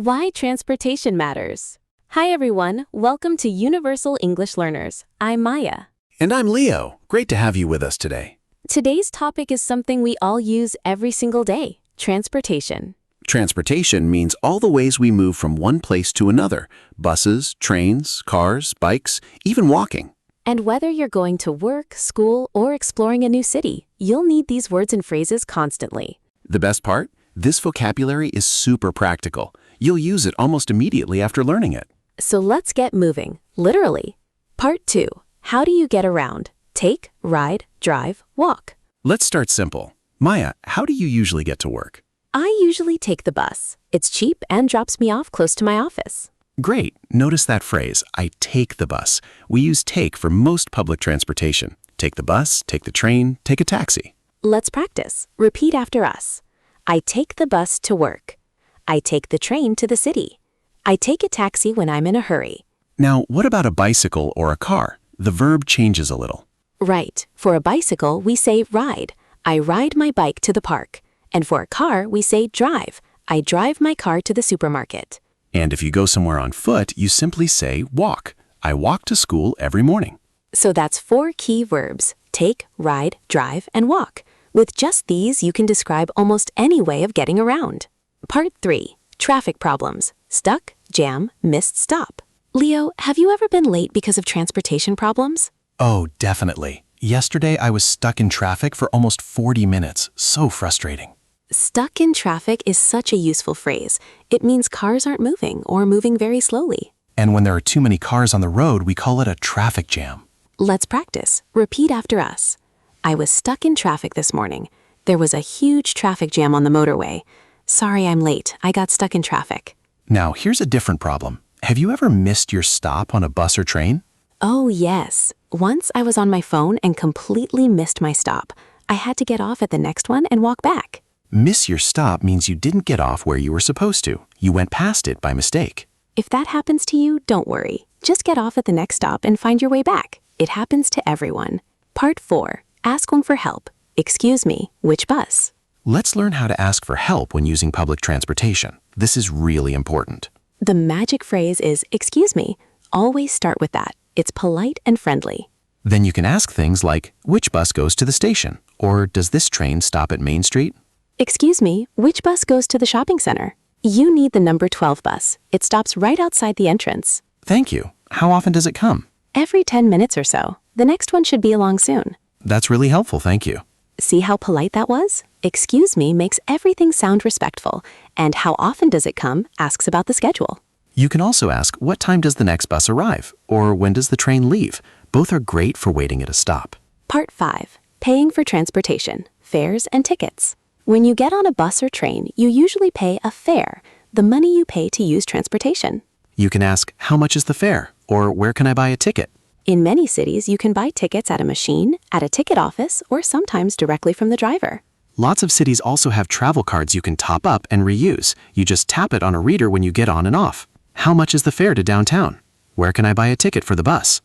Why transportation matters. Hi everyone, welcome to Universal English Learners. I'm Maya. And I'm Leo. Great to have you with us today. Today's topic is something we all use every single day, transportation. Transportation means all the ways we move from one place to another. Buses, trains, cars, bikes, even walking. And whether you're going to work, school, or exploring a new city, you'll need these words and phrases constantly. The best part? This vocabulary is super practical. You'll use it almost immediately after learning it. So let's get moving, literally. Part 2. How do you get around? Take, ride, drive, walk. Let's start simple. Maya, how do you usually get to work? I usually take the bus. It's cheap and drops me off close to my office. Great. Notice that phrase, I take the bus. We use take for most public transportation. Take the bus, take the train, take a taxi. Let's practice. Repeat after us. I take the bus to work. I take the train to the city. I take a taxi when I'm in a hurry. Now, what about a bicycle or a car? The verb changes a little. Right. For a bicycle, we say ride. I ride my bike to the park. And for a car, we say drive. I drive my car to the supermarket. And if you go somewhere on foot, you simply say walk. I walk to school every morning. So that's 4 key verbs: take, ride, drive, and walk. With just these, you can describe almost any way of getting around. Part 3. Traffic problems. Stuck, jam, missed stop. Leo, have you ever been late because of transportation problems? Oh, definitely. Yesterday, I was stuck in traffic for almost 40 minutes. So frustrating. Stuck in traffic is such a useful phrase. It means cars aren't moving or moving very slowly. And when there are too many cars on the road, we call it a traffic jam. Let's practice. Repeat after us. I was stuck in traffic this morning. There was a huge traffic jam on the motorway. Sorry I'm late. I got stuck in traffic. Now, here's a different problem. Have you ever missed your stop on a bus or train? Oh, yes. Once I was on my phone and completely missed my stop. I had to get off at the next one and walk back. Miss your stop means you didn't get off where you were supposed to. You went past it by mistake. If that happens to you, don't worry. Just get off at the next stop and find your way back. It happens to everyone. Part 4. Ask one for help. Excuse me, which bus? Let's learn how to ask for help when using public transportation. This is really important. The magic phrase is, excuse me. Always start with that. It's polite and friendly. Then you can ask things like, which bus goes to the station? Or does this train stop at Main Street? Excuse me, which bus goes to the shopping center? You need the number 12 bus. It stops right outside the entrance. Thank you. How often does it come? Every 10 minutes or so. The next one should be along soon. That's really helpful, thank you. See how polite that was? Excuse me makes everything sound respectful. And how often does it come asks about the schedule. You can also ask, what time does the next bus arrive? Or when does the train leave? Both are great for waiting at a stop. Part 5. Paying for transportation, fares and tickets. When you get on a bus or train, you usually pay a fare, the money you pay to use transportation. You can ask, how much is the fare? Or where can I buy a ticket? In many cities, you can buy tickets at a machine, at a ticket office, or sometimes directly from the driver. Lots of cities also have travel cards you can top up and reuse. You just tap it on a reader when you get on and off. How much is the fare to downtown? Where can I buy a ticket for the bus?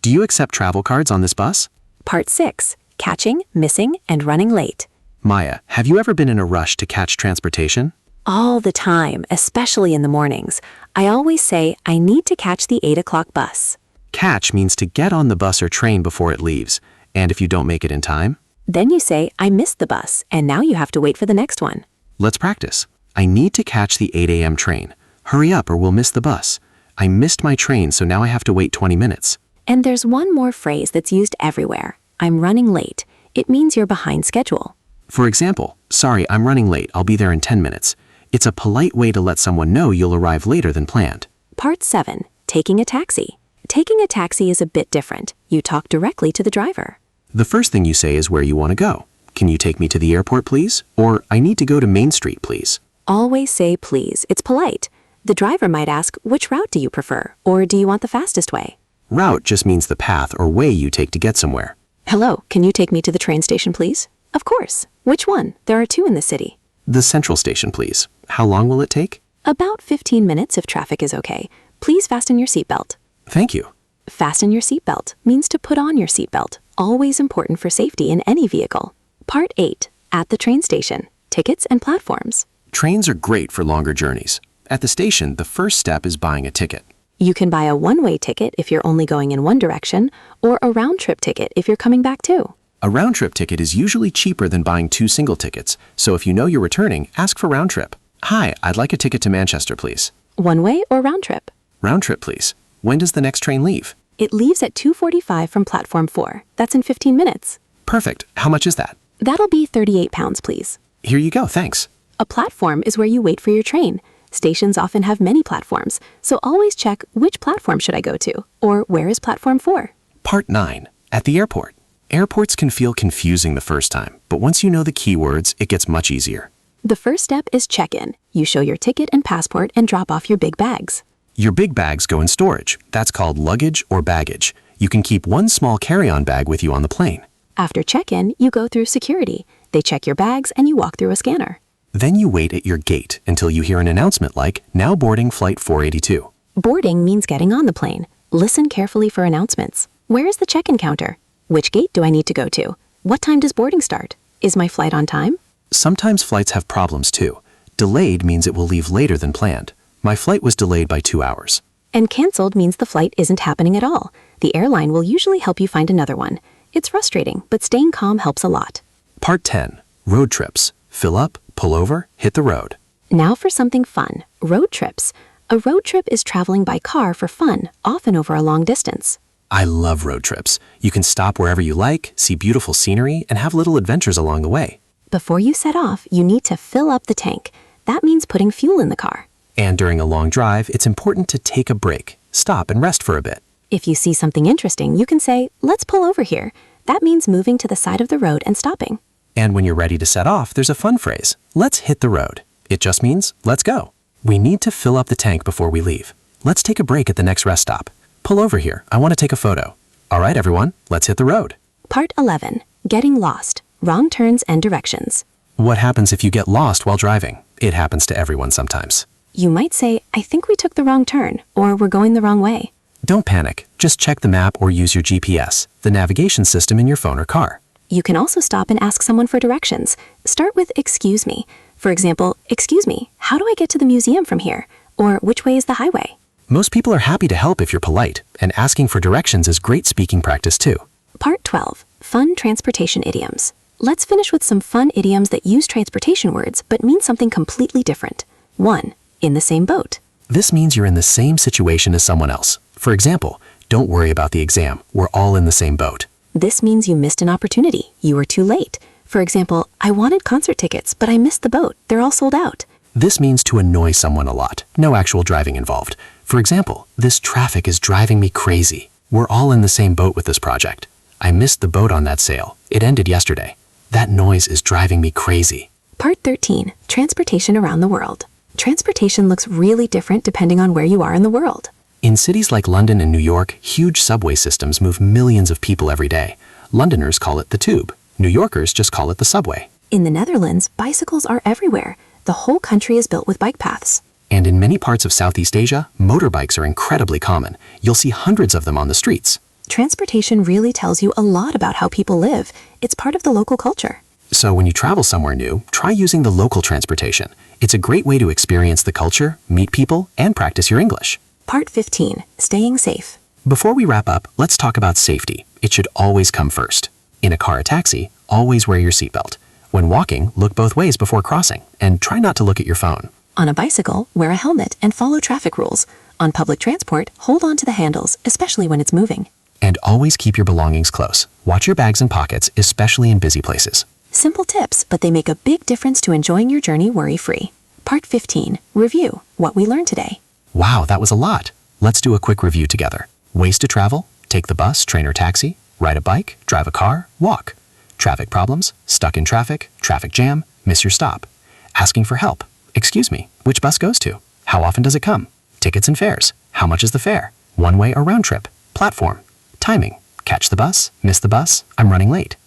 Do you accept travel cards on this bus? Part 6. Catching, missing, and running late. Maya, have you ever been in a rush to catch transportation? All the time, especially in the mornings. I always say, I need to catch the 8 o'clock bus. Catch means to get on the bus or train before it leaves. And if you don't make it in time? Then you say, I missed the bus, and now you have to wait for the next one. Let's practice. I need to catch the 8 a.m. train. Hurry up or we'll miss the bus. I missed my train, so now I have to wait 20 minutes. And there's one more phrase that's used everywhere. I'm running late. It means you're behind schedule. For example, sorry, I'm running late. I'll be there in 10 minutes. It's a polite way to let someone know you'll arrive later than planned. Part 7. Taking a taxi. Taking a taxi is a bit different. You talk directly to the driver. The first thing you say is where you want to go. Can you take me to the airport, please? Or I need to go to Main Street, please. Always say please. It's polite. The driver might ask, which route do you prefer? Or do you want the fastest way? Route just means the path or way you take to get somewhere. Hello, can you take me to the train station, please? Of course. Which one? There are 2 in the city. The Central Station, please. How long will it take? About 15 minutes if traffic is okay. Please fasten your seatbelt. Thank you. Fasten your seatbelt means to put on your seatbelt. Always important for safety in any vehicle. Part 8. At the train station. Tickets and platforms. Trains are great for longer journeys. At the station, the first step is buying a ticket. You can buy a one-way ticket if you're only going in one direction, or a round-trip ticket if you're coming back too. A round-trip ticket is usually cheaper than buying 2 single tickets, so if you know you're returning, ask for round-trip. Hi, I'd like a ticket to Manchester, please. One-way or round-trip? Round-trip, please. When does the next train leave? It leaves at 2:45 from platform 4. That's in 15 minutes. Perfect. How much is that? That'll be £38, please. Here you go, thanks. A platform is where you wait for your train. Stations often have many platforms, so always check which platform should I go to, or where is platform 4? Part 9. At the airport. Airports can feel confusing the first time, but once you know the keywords, it gets much easier. The first step is check-in. You show your ticket and passport and drop off your big bags. Your big bags go in storage. That's called luggage or baggage. You can keep one small carry-on bag with you on the plane. After check-in, you go through security. They check your bags and you walk through a scanner. Then you wait at your gate until you hear an announcement like, "Now boarding flight 482. Boarding means getting on the plane. Listen carefully for announcements. Where is the check-in counter? Which gate do I need to go to? What time does boarding start? Is my flight on time? Sometimes flights have problems too. Delayed means it will leave later than planned. My flight was delayed by 2 hours. And canceled means the flight isn't happening at all. The airline will usually help you find another one. It's frustrating, but staying calm helps a lot. Part 10. Road trips. Fill up, pull over, hit the road. Now for something fun. Road trips. A road trip is traveling by car for fun, often over a long distance. I love road trips. You can stop wherever you like, see beautiful scenery, and have little adventures along the way. Before you set off, you need to fill up the tank. That means putting fuel in the car. And during a long drive, it's important to take a break, stop and rest for a bit. If you see something interesting, you can say, "Let's pull over here." That means moving to the side of the road and stopping. And when you're ready to set off, there's a fun phrase, "Let's hit the road." It just means, let's go. We need to fill up the tank before we leave. Let's take a break at the next rest stop. Pull over here, I want to take a photo. All right, everyone, let's hit the road. Part 11. Getting lost. Wrong turns and directions. What happens if you get lost while driving? It happens to everyone sometimes. You might say, "I think we took the wrong turn," or "We're going the wrong way." Don't panic. Just check the map or use your GPS, the navigation system in your phone or car. You can also stop and ask someone for directions. Start with "Excuse me." For example, "Excuse me, how do I get to the museum from here?" Or "Which way is the highway?" Most people are happy to help if you're polite, and asking for directions is great speaking practice too. Part 12. Fun transportation idioms. Let's finish with some fun idioms that use transportation words but mean something completely different. 1. In the same boat. This means you're in the same situation as someone else. For example, don't worry about the exam. We're all in the same boat. This means you missed an opportunity. You were too late. For example, "I wanted concert tickets, but I missed the boat. They're all sold out." This means to annoy someone a lot. No actual driving involved. For example, "This traffic is driving me crazy. We're all in the same boat with this project. I missed the boat on that sale. It ended yesterday. That noise is driving me crazy." Part 13. Transportation around the world. Transportation looks really different depending on where you are in the world. In cities like London and New York, huge subway systems move millions of people every day. Londoners call it the tube. New Yorkers just call it the subway. In the Netherlands, bicycles are everywhere. The whole country is built with bike paths. And in many parts of Southeast Asia, motorbikes are incredibly common. You'll see hundreds of them on the streets. Transportation really tells you a lot about how people live. It's part of the local culture. So when you travel somewhere new, try using the local transportation. It's a great way to experience the culture, meet people, and practice your English. Part 15. Staying safe. Before we wrap up, let's talk about safety. It should always come first. In a car or taxi, always wear your seatbelt. When walking, look both ways before crossing, and try not to look at your phone. On a bicycle, wear a helmet and follow traffic rules. On public transport, hold on to the handles, especially when it's moving. And always keep your belongings close. Watch your bags and pockets, especially in busy places. Simple tips, but they make a big difference to enjoying your journey worry-free. Part 15. Review. What we learned today. Wow, that was a lot. Let's do a quick review together. Ways to travel: take the bus, train, or taxi, ride a bike, drive a car, walk. Traffic problems: stuck in traffic, traffic jam, miss your stop. Asking for help: excuse me, which bus goes to? How often does it come? Tickets and fares: how much is the fare? One way or round trip? Platform. Timing: catch the bus, miss the bus, I'm running late.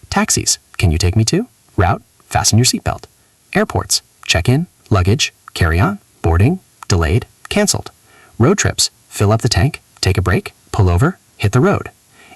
Taxis: can you take me to? Route: fasten your seatbelt. Airports: check-in, luggage, carry-on, boarding, delayed, canceled. Road trips: fill up the tank, take a break, pull over, hit the road.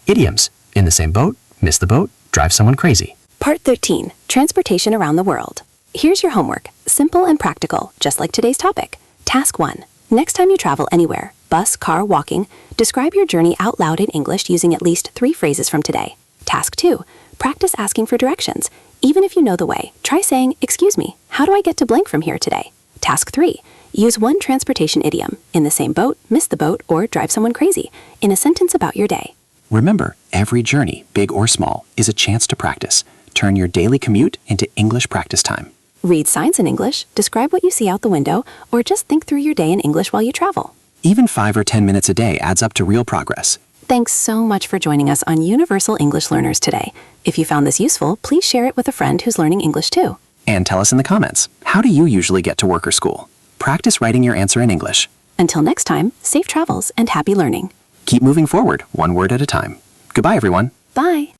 Idioms: in the same boat, miss the boat, drive someone crazy. Part 13. Transportation around the world. Here's your homework. Simple and practical, just like today's topic. Task 1. Next time you travel anywhere, bus, car, walking, describe your journey out loud in English using at least 3 phrases from today. Task 2. Practice asking for directions. Even if you know the way, try saying, "Excuse me, how do I get to blank from here today?" Task 3. Use one transportation idiom, in the same boat, miss the boat, or drive someone crazy, in a sentence about your day. Remember, every journey, big or small, is a chance to practice. Turn your daily commute into English practice time. Read signs in English, describe what you see out the window, or just think through your day in English while you travel. Even 5 or 10 minutes a day adds up to real progress. Thanks so much for joining us on Universal English Learners today. If you found this useful, please share it with a friend who's learning English too. And tell us in the comments, how do you usually get to work or school? Practice writing your answer in English. Until next time, safe travels and happy learning. Keep moving forward, one word at a time. Goodbye, everyone. Bye.